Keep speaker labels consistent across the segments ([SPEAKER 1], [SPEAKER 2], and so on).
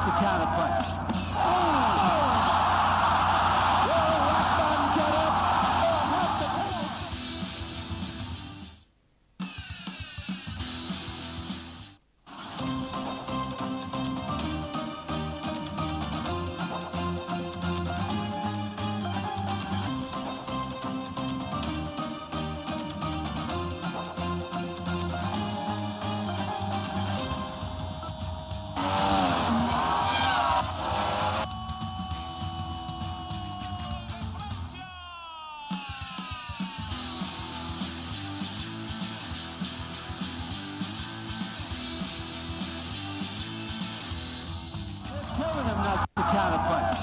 [SPEAKER 1] the counter punch. Telling him not to counter punch.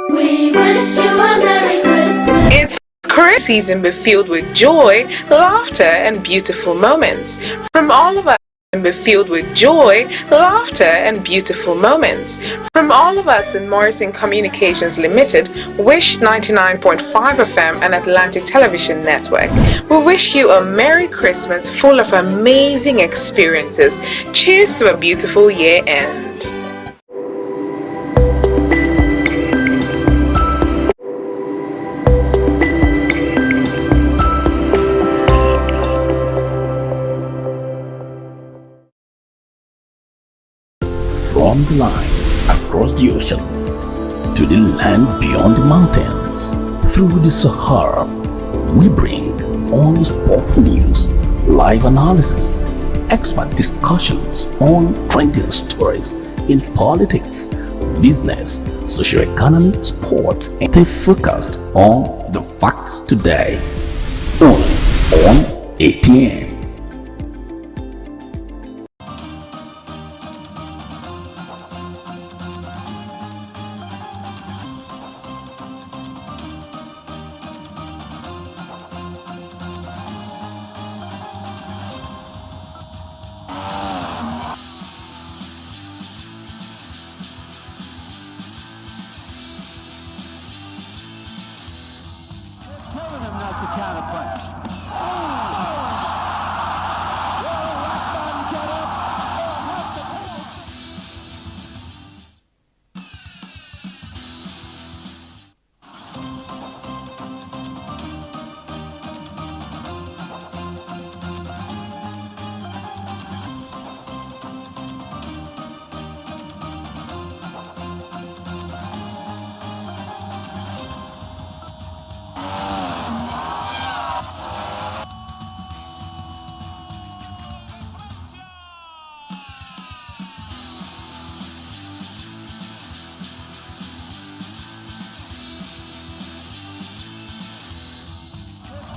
[SPEAKER 2] We wish you a Merry Christmas.
[SPEAKER 3] It's Christmas season, be filled with joy, laughter, and beautiful moments. From all of us, be filled with joy, laughter, and beautiful moments. From all of us in Morrison Communications Limited, Wish 99.5 FM and Atlantic Television Network, we wish you a Merry Christmas full of amazing experiences. Cheers to a beautiful year end.
[SPEAKER 4] From the line across the ocean to the land beyond the mountains, through the Sahara, we bring on sport news, live analysis, expert discussions on trending stories in politics, business, socio-economy, sports, and stay focused on the fact today. Only on ATM.
[SPEAKER 1] Telling him not to counter punch.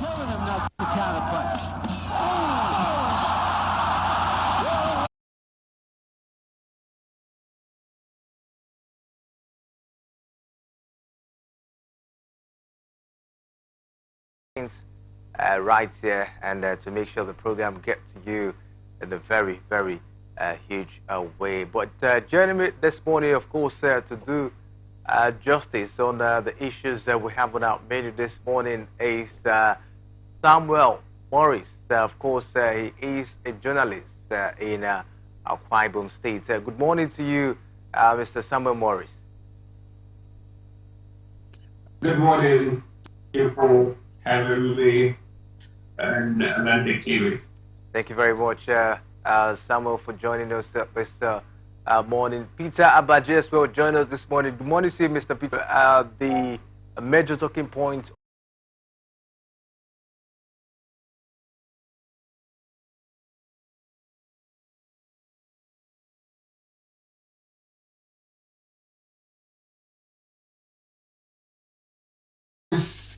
[SPEAKER 1] Telling him not to counter punch.
[SPEAKER 5] Right here, and to make sure the program gets to you in a very, very huge way. But joining me this morning, of course, to do justice on the issues that we have on our menu this morning is Samuel Morris. Of course, he is a journalist in Akwa Ibom State. Good morning to you, Mr. Samuel Morris.
[SPEAKER 6] Good morning, people. Have everybody and Atlantic TV.
[SPEAKER 5] Thank you very much, Samuel, for joining us this morning. Peter Abaji as well joined us this morning. Good morning to you, Mr. Peter. The major talking point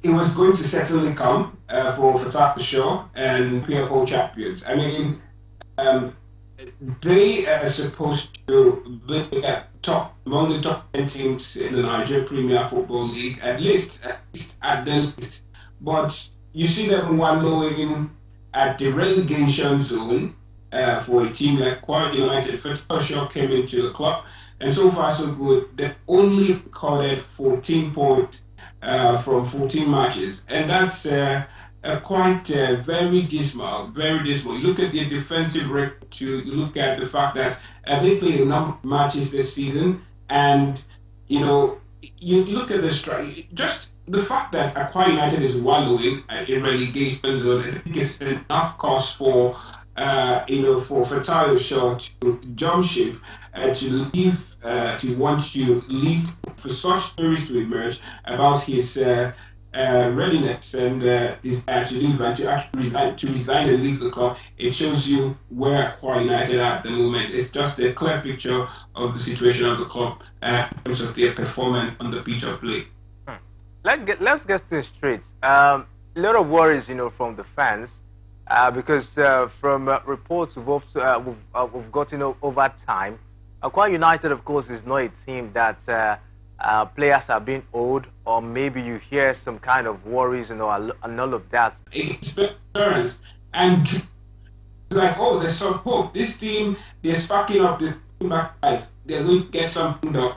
[SPEAKER 6] it was going to certainly come for Fatah Shaw and PFO champions. I mean, they are supposed to be among the top 10 teams in the Nigeria Premier Football League, at least at the least. But you see them wallowing at the relegation zone for a team like Kwara United. Fatah Shaw came into the club, and so far so good. They only recorded 14 points from 14 matches, and that's quite very dismal, very dismal. You look at their defensive record too. You look at the fact that they played a number of matches this season, and you know, you look at the strike. Just the fact that Aqua United is wallowing in relegation zone, I think is enough cause for for Tayo Shaw to jump ship, to leave, to want to leave, for such stories to emerge about his readiness and desire to leave and to actually resign and leave the club. It shows you where Aqua United are at the moment. It's just a clear picture of the situation of the club in terms of their performance on the pitch of play.
[SPEAKER 5] Let's get things straight. A lot of worries, from the fans, because from reports we've gotten over time, Aqua United, of course, is not a team that players are being owed, or maybe you hear some kind of worries, and all of that.
[SPEAKER 6] Experience and it's like, oh, there's some hope. This team, they're sparking up the back five. They're going to get something done,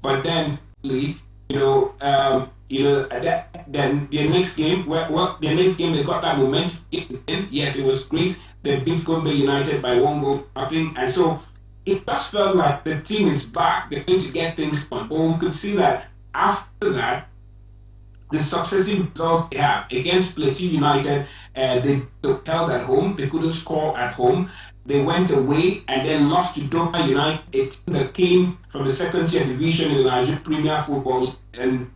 [SPEAKER 6] but then, then the next game, the next game they got that momentum. Yes, it was great. They beat Gombe United by 1 goal, nothing, and so it just felt like the team is back. They're going to get things done. But we could see that after that, the successive results they have against Plateau United, they held at home. They couldn't score at home. They went away and then lost to Doma United, a team that came from the second tier division in the Nigerian Premier Football, and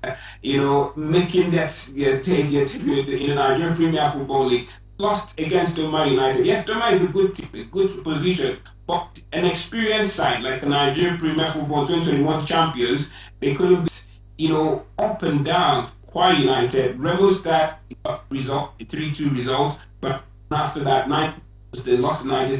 [SPEAKER 6] making that debut in the Nigerian Premier Football League. Lost against Doma United. Yes, Doma is a good team, a good position, but an experienced side like the Nigerian Premier Football 2021 champions, they couldn't be, up and down. Aqua United, Remo Start result, a 3-2 result, but after that, they lost 90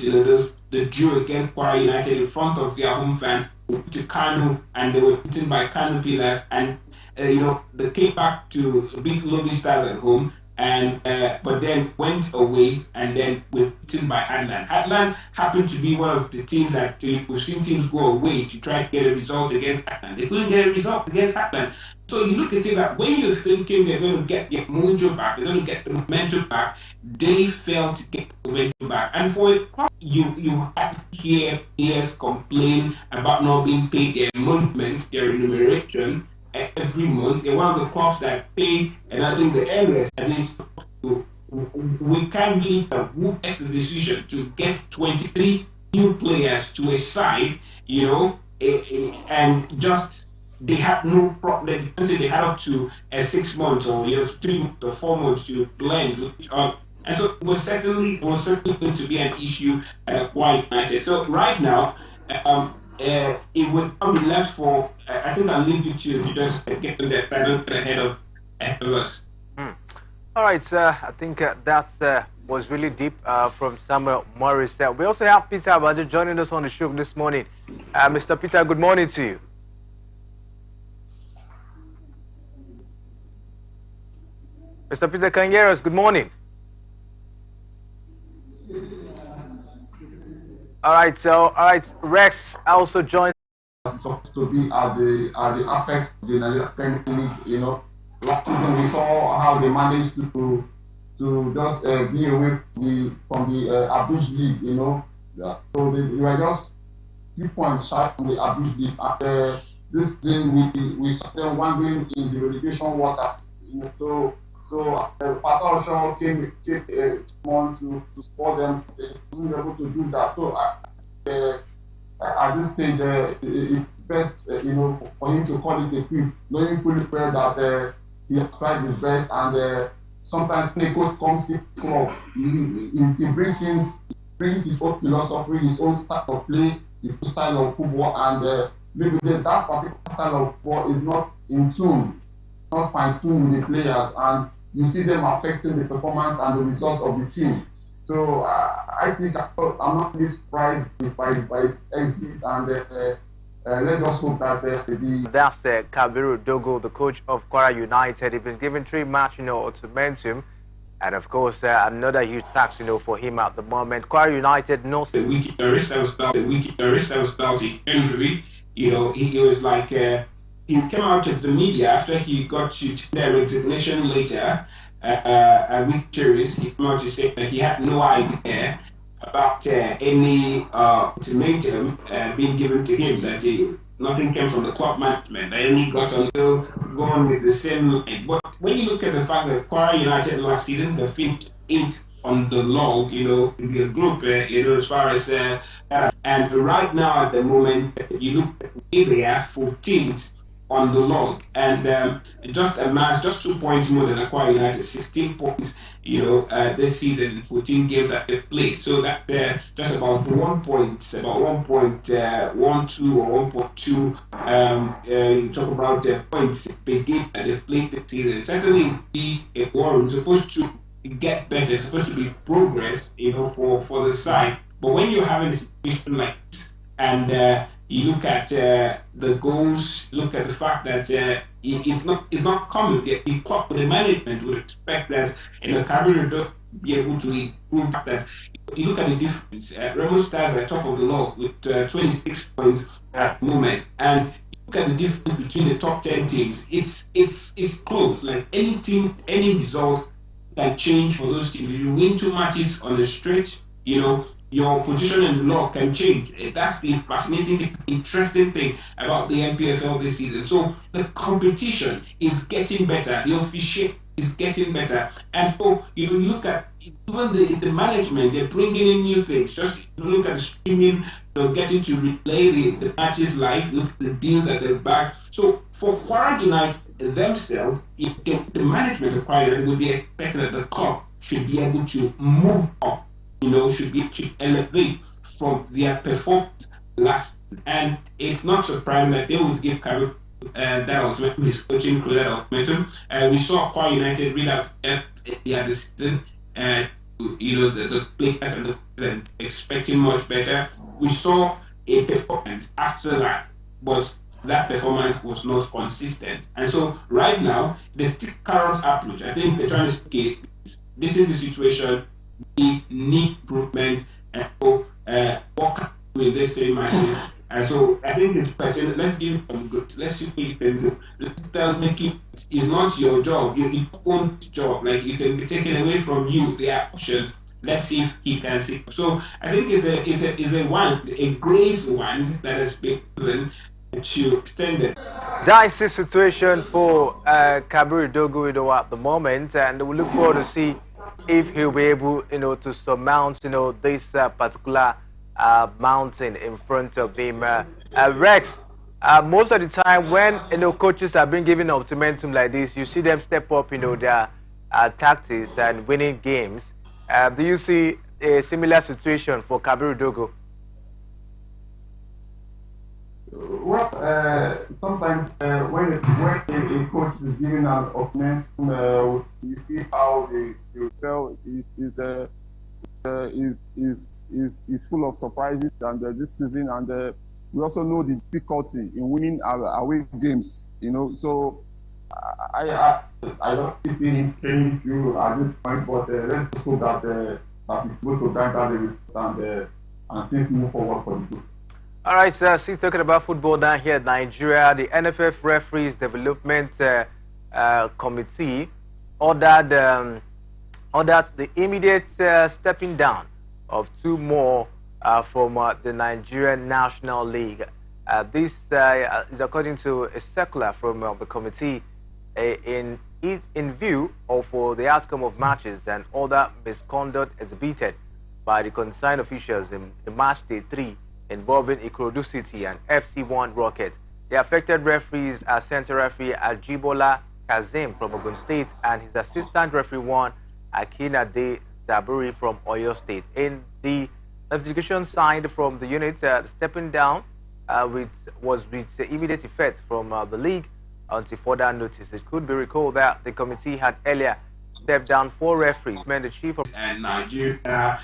[SPEAKER 6] the drew against Aqua United in front of their home fans to Kanu, and they were beaten by Kanu Pillars, and they came back to beat Lobby Stars at home, and but then went away and then were beaten by Hadland. Hadland happened to be one of the teams that we've seen teams go away to try to get a result against Hadland. They couldn't get a result against Hadland. So you look at it that when you're thinking they're going to get their mojo back, they're going to get the momentum back, they failed to get the momentum back. And for a club, you had to hear players complain about not being paid their emoluments, their remuneration every month. They're one of the clubs that pay, and I think the areas that is, we can't believe that who makes the decision to get 23 new players to a side, and just they had no problem. They can say they had up to 6 months or 3 months or 4 months to blend with each other. And so it was certainly going to be an issue at Aqua United. So right now, it would probably be left for. I think I'll leave you to just get to the panel ahead of us.
[SPEAKER 5] All right, sir. I think that was really deep from Samuel Morris. We also have Peter Abajo joining us on the show this morning. Mr. Peter, good morning to you. Mr. Peter, can you hear us? Good morning. All right, Rex also joined.
[SPEAKER 7] Supposed to be at the apex of the Nigerian Premier League. Last season we saw how they managed to just be away from the Abuja League. So they were just few points shy from the Abuja League. And this thing we saw them wandering in the relegation waters. So Fatal Shaw came on to score them. They wasn't able to do that. So at this stage, it's best for him to call it a quit, knowing fully well that he has tried his best, and sometimes when a coach comes to the club, he brings his own philosophy, his own style of play, his own style of football, and maybe that particular style of football is not in tune, not fine-tuned with the players, and you see them affecting the performance and the result of the team. So I think I'm not really surprised by its exit, and let's just hope that
[SPEAKER 5] That's Kabiru Dogo, the coach of Kwara United. He's been given 3 match, ultimatum, and of course another huge tax, for him at the moment. Kwara United knows
[SPEAKER 6] the weekend that was about in January. He was like. he came out of the media after he got to their resignation later, with juries. He came out to say that he had no idea about any ultimatum being given to him, that nothing came from the club management. They only got a little going with the same line. But when you look at the fact that Kwara United last season, they finished eighth on the log, in the group, as far as and right now at the moment, you look at where they are 14th on the log, and just amassed just 2 points more than Aqua United, 16 points, this season, 14 games that they've played. So that just about 1 point, about 1.12 or 1.2. You talk about points per game that they've played this season. Certainly, be a worry. It's supposed to get better. It's supposed to be progress, for the side. But when you're having a situation like this, and you look at the goals, look at the fact that it's not common. The club, the management would expect that Cameroon will be able to improve that. You look at the difference. Remo Stars are top of the log with 26 points at the moment, and you look at the difference between the top 10 teams. It's close. Like any team, any result can change for those teams. If you win 2 matches on a stretch, your position in the log can change. That's the fascinating, interesting thing about the NPFL this season. So the competition is getting better. The officiate is getting better. And so, you look at even the management, they're bringing in new things. Just look at the streaming, getting to replay the matches live, look at the deals at the back. So for Kwara United themselves, the management of Kwara United will be expecting that the club should be able to move up, should be to elevate from their performance last. And it's not surprising that they would give Cameroon that ultimatum, his coaching crew that ultimatum. We saw Kwara United read out the other season, the players and expecting much better. We saw a performance after that, but that performance was not consistent. And so right now, the current approach, I think they're trying to say, this is the situation. We need improvement, and so what can we do in these 3 matches? And so I think it's person. Let's give him some good. Let's see what you can do. Make it's not your job. You own job. Like you can be taken away from you. There are options. Let's see if he can see. So I think it's a grace one that has been given to extend it.
[SPEAKER 5] Dicey situation for Kabir Dogo at the moment, and we look forward to see if he'll be able, to surmount, this particular mountain in front of him. Rex, most of the time when coaches have been given ultimatum like this, you see them step up, their tactics and winning games. Do you see a similar situation for Kabir Dogo?
[SPEAKER 7] Well, sometimes when a coach is giving an ultimatum, you see how the hotel is full of surprises, and this season, and we also know the difficulty in winning away games. So I don't see him staying through at this point, but let's hope that it's going to grant out the result, and things move forward for the group.
[SPEAKER 5] All right, sir. See, talking about football down here in Nigeria, the NFF Referees Development Committee ordered the immediate stepping down of 2 more from the Nigerian National League. This is according to a circular from the committee in view of the outcome of matches and other misconduct exhibited by the concerned officials in the match day 3 involving Ikorodu City and FC1 Rocket. The affected referees are Center Referee Ajibola Kazim from Ogun State and his assistant referee 1 Akinade Zaburi from Oyo State. In the notification signed from the unit, stepping down was with immediate effect from the league until further notice. It could be recalled that the committee had earlier stepped down 4 referees, meant the chief of
[SPEAKER 6] and Nigeria,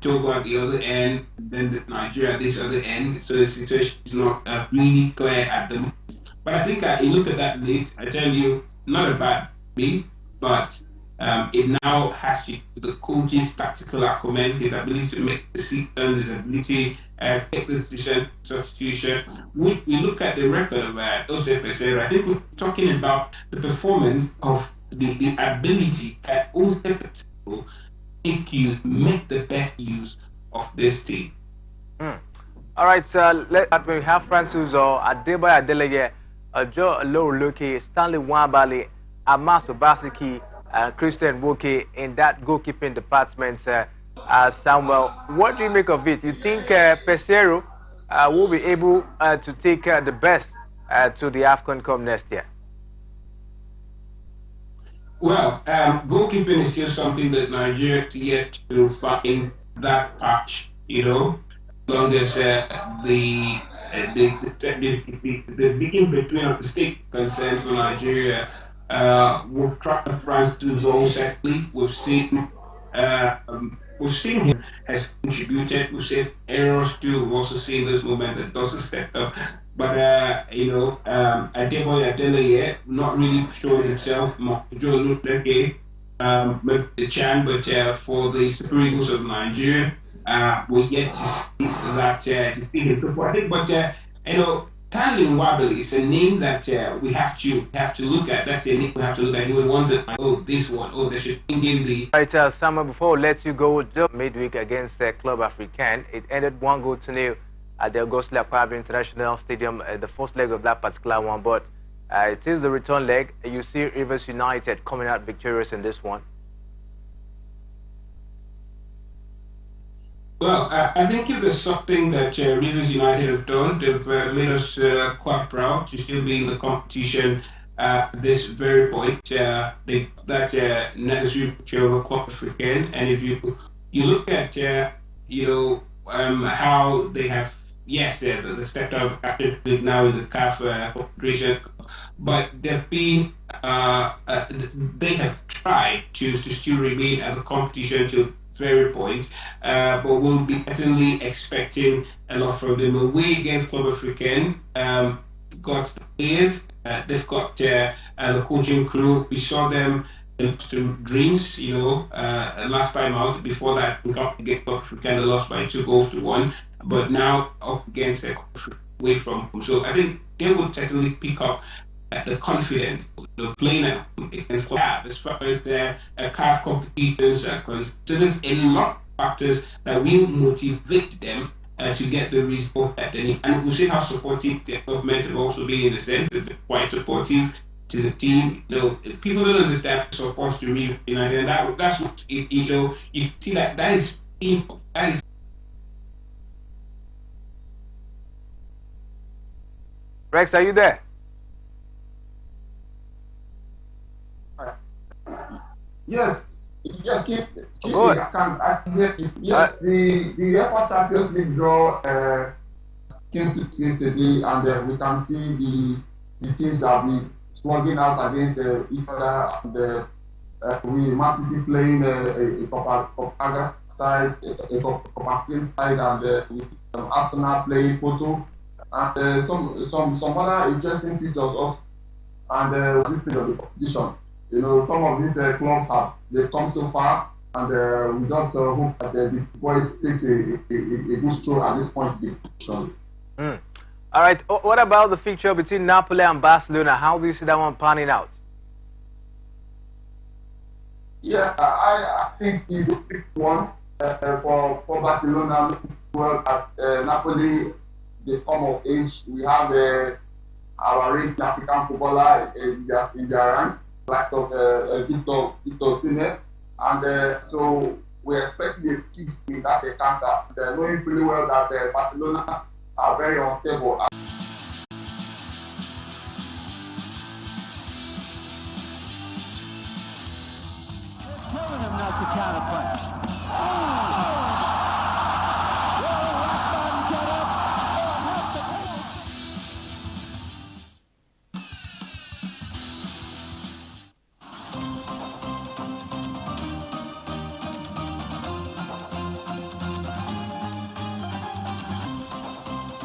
[SPEAKER 6] Togo at the other end, then Nigeria at this other end. So the situation is not really clear at the moment. But I think you look at that list, I tell you, not a bad thing, but It now has to the coach's tactical acumen, his ability to make decisions, his ability to take the decision, substitution. We look at the record of Jose Peseiro. I think we're talking about the performance of the ability that Jose Peseiro make you make the best use of this team.
[SPEAKER 5] All right, so we have Francis or Adeba Adeleye, Joe Lowluki, Stanley Wambali, Amaso Basiki, Christian Woke in that goalkeeping department. Samuel, what do you make of it? You think Peseiro will be able to take the best to the AFCON Cup next year?
[SPEAKER 6] Well, goalkeeping is still something that Nigeria is yet to find that patch, you know, as long as the begin between of the state concerned for Nigeria. We've tried France to draw secondly. We've seen him has contributed. We've seen errors too. We've also seen this moment that doesn't step up. But Adeboye Adeleye not really showing himself. Joe looked okay, the chan, but for the Super Eagles of Nigeria, we're yet to see that to see him. I think, but Stanley Nwabali is a name that we have to look at. That's a name we have to look at. He was ones that this one, they should bring in the.
[SPEAKER 5] Right, Samuel, before we let you go, just midweek against Club Africain, it ended 1-0 at the Augustin Akpabio International Stadium, the first leg of that particular one. But it is the return leg. You see Rivers United coming out victorious in this one.
[SPEAKER 6] Well, I think if there's something that Rivers United have done, they've made us quite proud to still be in the competition at this very point. They that necessary picture of a Club Africain, and if you look at how they have the stepped out of now in the CAF Confederation, but they've been they have tried to still remain at the competition to very point, but we'll be certainly expecting a lot from them. Away against Club Africain, got the players, they've got the coaching crew. We saw them to dreams, last time out. Before that, we got against Club Africain, they lost by 2-1, but now up against away from home. So I think they will certainly pick up the confidence, playing at home against CAF as far as CAF competitions are concerned. So there's a lot of factors that will motivate them to get the result that they need. And we'll see how supportive the government have also been, in the sense that they're quite supportive to the team. People don't understand support to Rivers United, and that's what you see that is.
[SPEAKER 5] Rex, are you there?
[SPEAKER 7] Yes, keep I can hear you. Yes, the UEFA Champions League draw came to yesterday, and we can see the teams that will be slugging out against each other, and we Man City playing a Copa side, a Copa side, and Arsenal playing Porto, and some other interesting features of this stage of the competition. Some of these clubs they've come so far, and we just hope that the boys takes a good stroll at this point in the competition.
[SPEAKER 5] All right. What about the fixture between Napoli and Barcelona? How do you see that one panning out?
[SPEAKER 7] Yeah, I think it's a big one for Barcelona. Well, at Napoli, they've come of age. We have our rank African footballer in their ranks, like Victor Sine, and so we expect the kick in that encounter. They're knowing fully well that Barcelona are very unstable.